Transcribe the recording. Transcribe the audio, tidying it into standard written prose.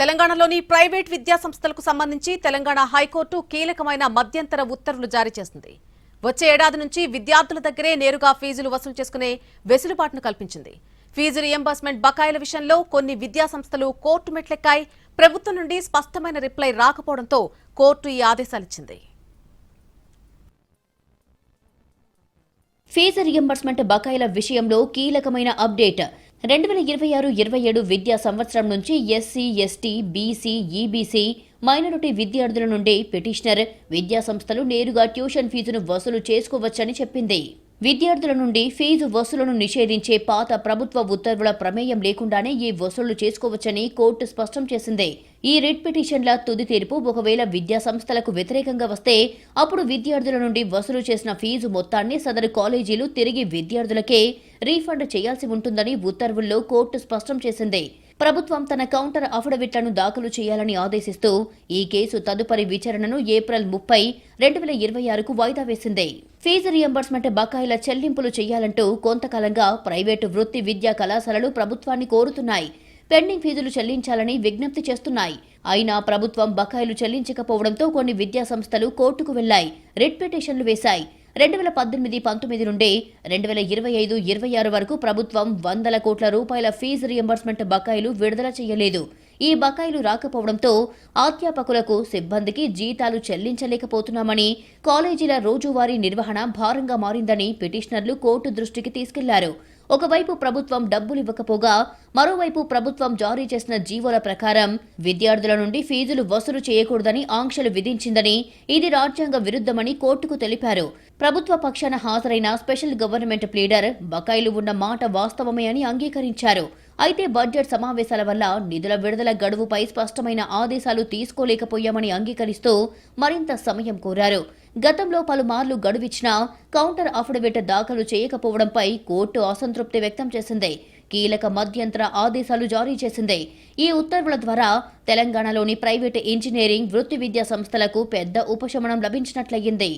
తెలంగాణలోని ప్రైవేట్ విద్యా సంస్థలకు సంబంధించి తెలంగాణ హైకోర్టు కీలకమైన మధ్యంతర ఉత్తర్వులు జారీ చేసింది. వచ్చే ఏడాది నుంచి విద్యార్థుల దగ్గరే నేరుగా ఫీజులు వసూలు చేసుకునే వెసులుబాటును కల్పించింది. ఫీజు రియంబర్స్మెంట్ బకాయిల విషయంలో కొన్ని విద్యా సంస్థలు కోర్టు మెట్లెక్కాయి. ప్రభుత్వం నుండి స్పష్టమైన రిప్లై రాకపోవడంతో కోర్టు ఈ ఆదేశాలిచ్చింది. ఫీజు రియంబర్స్మెంట్ బకాయిల విషయంలో కీలకమైన అప్డేట్. 2026-27 విద్యా సంవత్సరం నుంచి SC, ST, BC, EBC, minority విద్యార్థుల నుండి పిటిషనర్ విద్యా సంస్థలు నేరుగా ట్యూషన్ ఫీజును వసూలు చేసుకోవచ్చని చెప్పింది. విద్యార్థుల నుండి ఫీజు వసూలును నిషేధించే పాత ప్రభుత్వ ఉత్తర్వుల ప్రమేయం లేకుండానే ఈ వసూళ్లు చేసుకోవచ్చని కోర్టు స్పష్టం చేసింది. ఈ రిట్ పిటిషన్ల తుది తీర్పు ఒకవేళ విద్యా సంస్థలకు వ్యతిరేకంగా వస్తే అప్పుడు విద్యార్థుల నుండి వసూలు చేసిన ఫీజు మొత్తాన్ని సదరు కాలేజీలు తిరిగి విద్యార్థులకే రీఫండ్ చేయాల్సి ఉంటుందని ఉత్తర్వుల్లో కోర్టు స్పష్టం చేసింది. ప్రభుత్వం తన కౌంటర్ అఫిడవిట్లను దాఖలు చేయాలని ఆదేశిస్తూ ఈ కేసు తదుపరి విచారణను ఏప్రిల్ 30, 2026కు వాయిదా వేసింది. ఫీజు రియంబర్స్మెంట్ బకాయిల చెల్లింపులు చేయాలంటూ కొంతకాలంగా ప్రైవేటు వృత్తి విద్యా కళాశాలలు ప్రభుత్వాన్ని కోరుతున్నాయి. పెండింగ్ ఫీజులు చెల్లించాలని విజ్ఞప్తి చేస్తున్నాయి. అయినా ప్రభుత్వం బకాయిలు చెల్లించకపోవడంతో కొన్ని విద్యా సంస్థలు కోర్టుకు వెళ్లాయి, రిట్ పిటిషన్లు వేశాయి. 2018-19 నుండి 2025-26 వరకు ప్రభుత్వం వందల కోట్ల రూపాయల ఫీజు రియంబర్స్మెంట్ బకాయిలు విడుదల చేయలేదు. ఈ బకాయిలు రాకపోవడంతో అధ్యాపకులకు, సిబ్బందికి జీతాలు చెల్లించలేకపోతున్నామని, కాలేజీల రోజువారీ నిర్వహణ భారంగా మారిందని పిటిషనర్లు కోర్టు దృష్టికి తీసుకెళ్లారు. ఒకవైపు ప్రభుత్వం డబ్బులు ఇవ్వకపోగా మరోవైపు ప్రభుత్వం జారీ చేసిన జీవోల ప్రకారం విద్యార్థుల నుండి ఫీజులు వసూలు చేయకూడదని ఆంక్షలు విధించిందని, ఇది రాజ్యాంగ విరుద్ధమని కోర్టుకు తెలిపారు. ప్రభుత్వ పక్షాన హాజరైన స్పెషల్ గవర్నమెంట్ ప్లీడర్ బకాయిలు ఉన్న మాట వాస్తవమే అని అంగీకరించారు. అయితే బడ్జెట్ సమావేశాల వల్ల నిధుల విడుదల గడువుపై స్పష్టమైన ఆదేశాలు తీసుకోలేకపోయామని అంగీకరిస్తూ మరింత సమయం కోరారు. గతంలో పలుమార్లు గడువిచ్చినా కౌంటర్ అఫిడవిట్ దాఖలు చేయకపోవడంపై కోర్టు అసంతృప్తి వ్యక్తం చేసింది. కీలక మధ్యంతర ఆదేశాలు జారీ చేసింది. ఈ ఉత్తర్వుల ద్వారా తెలంగాణలోని ప్రైవేటు ఇంజనీరింగ్, వృత్తి విద్యా సంస్థలకు పెద్ద ఉపశమనం లభించినట్లయింది.